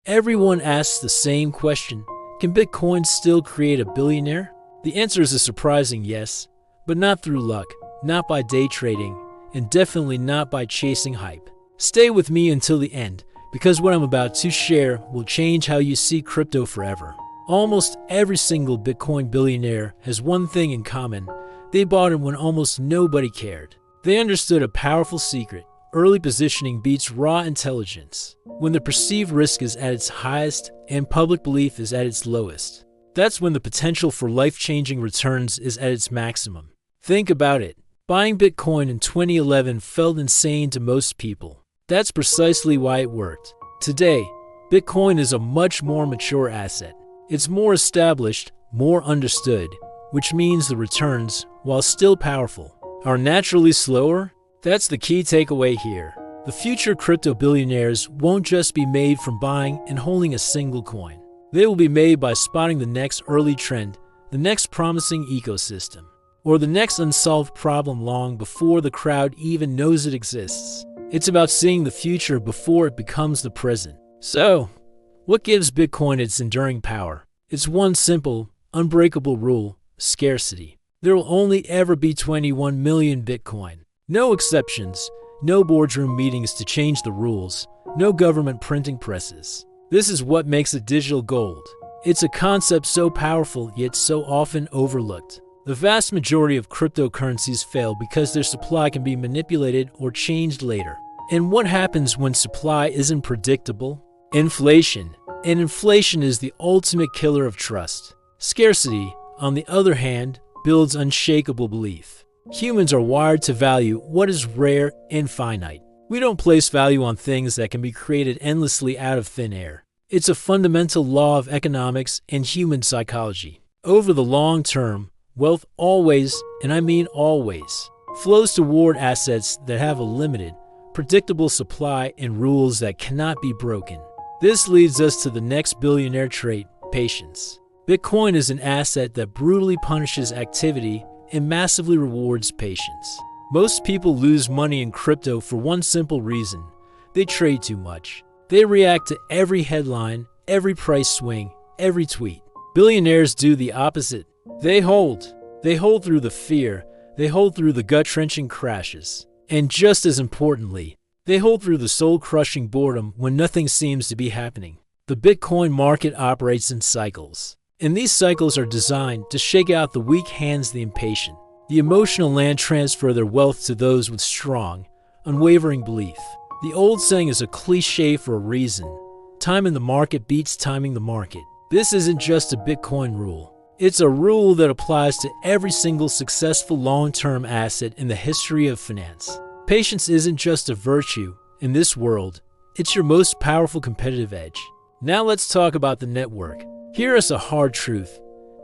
Everyone asks the same question: can Bitcoin still create a billionaire? The answer is a surprising yes, but not through luck, not by day trading, and definitely not by chasing hype. Stay with me until the end, because what I'm about to share will change how you see crypto forever. Almost every single Bitcoin billionaire has one thing in common: they bought it when almost nobody cared. They understood a powerful secret: early positioning beats raw intelligence. When the perceived risk is at its highest and public belief is at its lowest, that's when the potential for life-changing returns is at its maximum. Think about it. Buying Bitcoin in 2011 felt insane to most people. That's precisely why it worked. Today, Bitcoin is a much more mature asset. It's more established, more understood, which means the returns, while still powerful, are naturally slower. That's the key takeaway here. The future crypto billionaires won't just be made from buying and holding a single coin. They will be made by spotting the next early trend, the next promising ecosystem, or the next unsolved problem long before the crowd even knows it exists. It's about seeing the future before it becomes the present. So, what gives Bitcoin its enduring power? It's one simple, unbreakable rule: scarcity. There will only ever be 21 million Bitcoin. No exceptions, no boardroom meetings to change the rules, no government printing presses. This is what makes it digital gold. It's a concept so powerful yet so often overlooked. The vast majority of cryptocurrencies fail because their supply can be manipulated or changed later. And what happens when supply isn't predictable? Inflation. And inflation is the ultimate killer of trust. Scarcity, on the other hand, builds unshakable belief. Humans are wired to value what is rare and finite. We don't place value on things that can be created endlessly out of thin air. It's a fundamental law of economics and human psychology. Over the long term, wealth always, and I mean always, flows toward assets that have a limited, predictable supply and rules that cannot be broken. This leads us to the next billionaire trait: patience. Bitcoin is an asset that brutally punishes activity and massively rewards patience. Most people lose money in crypto for one simple reason: they trade too much. They react to every headline, every price swing, every tweet. Billionaires do the opposite. They hold. They hold through the fear. They hold through the gut-wrenching crashes. And just as importantly, they hold through the soul-crushing boredom when nothing seems to be happening. The Bitcoin market operates in cycles, and these cycles are designed to shake out the weak hands of the impatient. The emotional land transfer their wealth to those with strong, unwavering belief. The old saying is a cliche for a reason: time in the market beats timing the market. This isn't just a Bitcoin rule. It's a rule that applies to every single successful long-term asset in the history of finance. Patience isn't just a virtue in this world, it's your most powerful competitive edge. Now let's talk about the network. Here is a hard truth: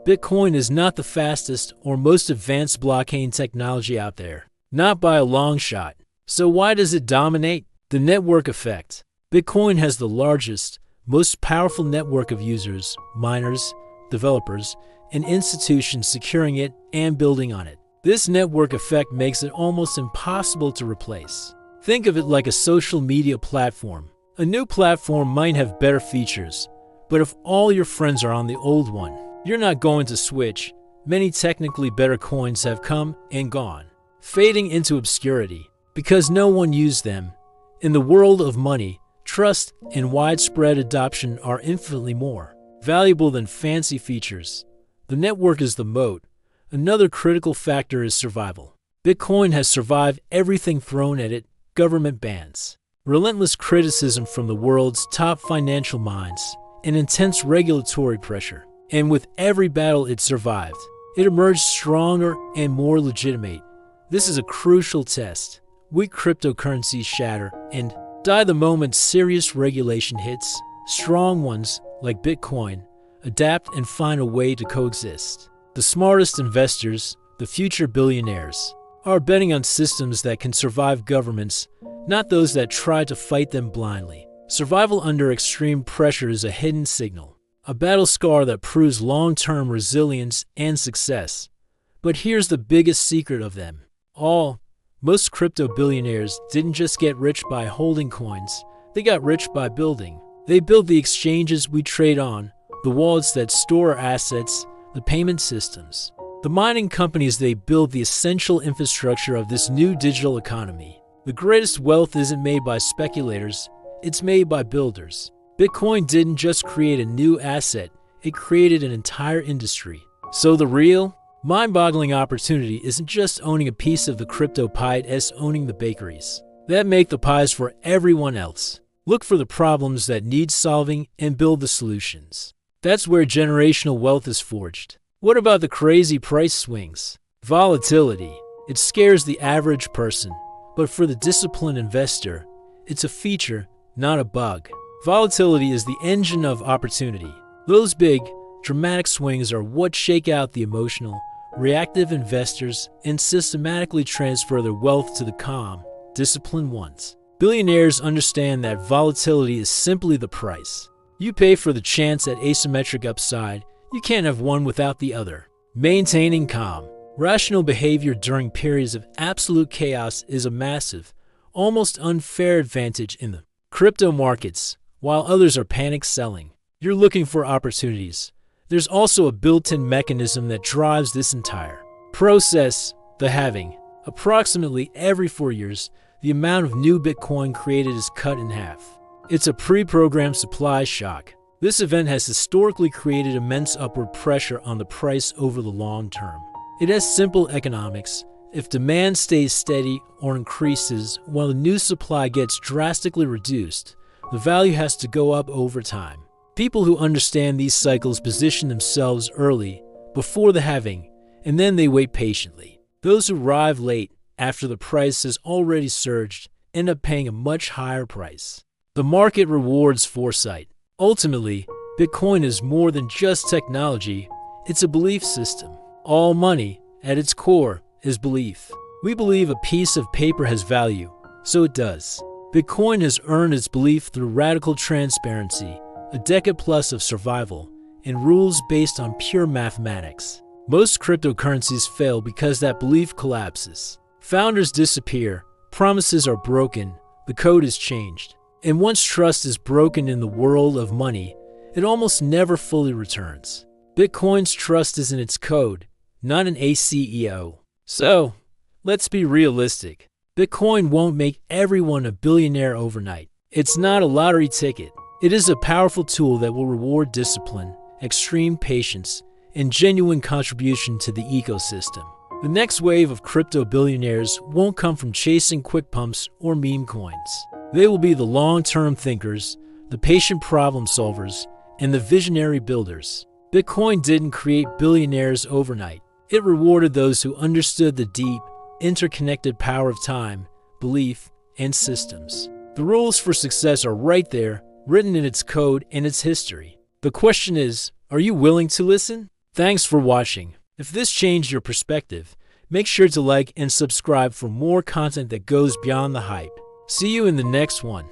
Bitcoin is not the fastest or most advanced blockchain technology out there. Not by a long shot. So why does it dominate? The network effect. Bitcoin has the largest, most powerful network of users, miners, developers, and institutions securing it and building on it. This network effect makes it almost impossible to replace. Think of it like a social media platform. A new platform might have better features, but if all your friends are on the old one, you're not going to switch. Many technically better coins have come and gone, fading into obscurity because no one used them. In the world of money, trust and widespread adoption are infinitely more valuable than fancy features. The network is the moat. Another critical factor is survival. Bitcoin has survived everything thrown at it: government bans, relentless criticism from the world's top financial minds, and intense regulatory pressure. And with every battle it survived, it emerged stronger and more legitimate. This is a crucial test. Weak cryptocurrencies shatter and die the moment serious regulation hits. Strong ones, like Bitcoin, adapt and find a way to coexist. The smartest investors, the future billionaires, are betting on systems that can survive governments, not those that try to fight them blindly. Survival under extreme pressure is a hidden signal, a battle scar that proves long-term resilience and success. But here's the biggest secret of them all. Most crypto billionaires didn't just get rich by holding coins, they got rich by building. They build the exchanges we trade on, the wallets that store our assets, the payment systems. The mining companies, they build the essential infrastructure of this new digital economy. The greatest wealth isn't made by speculators, it's made by builders. Bitcoin didn't just create a new asset, it created an entire industry. So the real, mind-boggling opportunity isn't just owning a piece of the crypto pie, it's owning the bakeries that make the pies for everyone else. Look for the problems that need solving and build the solutions. That's where generational wealth is forged. What about the crazy price swings? Volatility. It scares the average person, but for the disciplined investor, it's a feature, not a bug. Volatility is the engine of opportunity. Those big, dramatic swings are what shake out the emotional, reactive investors and systematically transfer their wealth to the calm, disciplined ones. Billionaires understand that volatility is simply the price. You pay for the chance at asymmetric upside. You can't have one without the other. Maintaining calm, rational behavior during periods of absolute chaos is a massive, almost unfair advantage in the crypto markets. While others are panic selling, you're looking for opportunities. There's also a built-in mechanism that drives this entire process, the halving. Approximately every 4 years, the amount of new Bitcoin created is cut in half. It's a pre-programmed supply shock. This event has historically created immense upward pressure on the price over the long term. It has simple economics. If demand stays steady or increases while the new supply gets drastically reduced, the value has to go up over time. People who understand these cycles position themselves early, before the halving, and then they wait patiently. Those who arrive late, after the price has already surged, end up paying a much higher price. The market rewards foresight. Ultimately, Bitcoin is more than just technology, it's a belief system. All money, at its core, is belief. We believe a piece of paper has value, so it does. Bitcoin has earned its belief through radical transparency, a decade plus of survival, and rules based on pure mathematics. Most cryptocurrencies fail because that belief collapses. Founders disappear, promises are broken, the code is changed. And once trust is broken in the world of money, it almost never fully returns. Bitcoin's trust is in its code, not in a CEO. So, let's be realistic. Bitcoin won't make everyone a billionaire overnight. It's not a lottery ticket. It is a powerful tool that will reward discipline, extreme patience, and genuine contribution to the ecosystem. The next wave of crypto billionaires won't come from chasing quick pumps or meme coins. They will be the long-term thinkers, the patient problem solvers, and the visionary builders. Bitcoin didn't create billionaires overnight. It rewarded those who understood the deep, interconnected power of time, belief, and systems. The rules for success are right there, written in its code and its history. The question is, are you willing to listen? Thanks for watching. If this changed your perspective, make sure to like and subscribe for more content that goes beyond the hype. See you in the next one.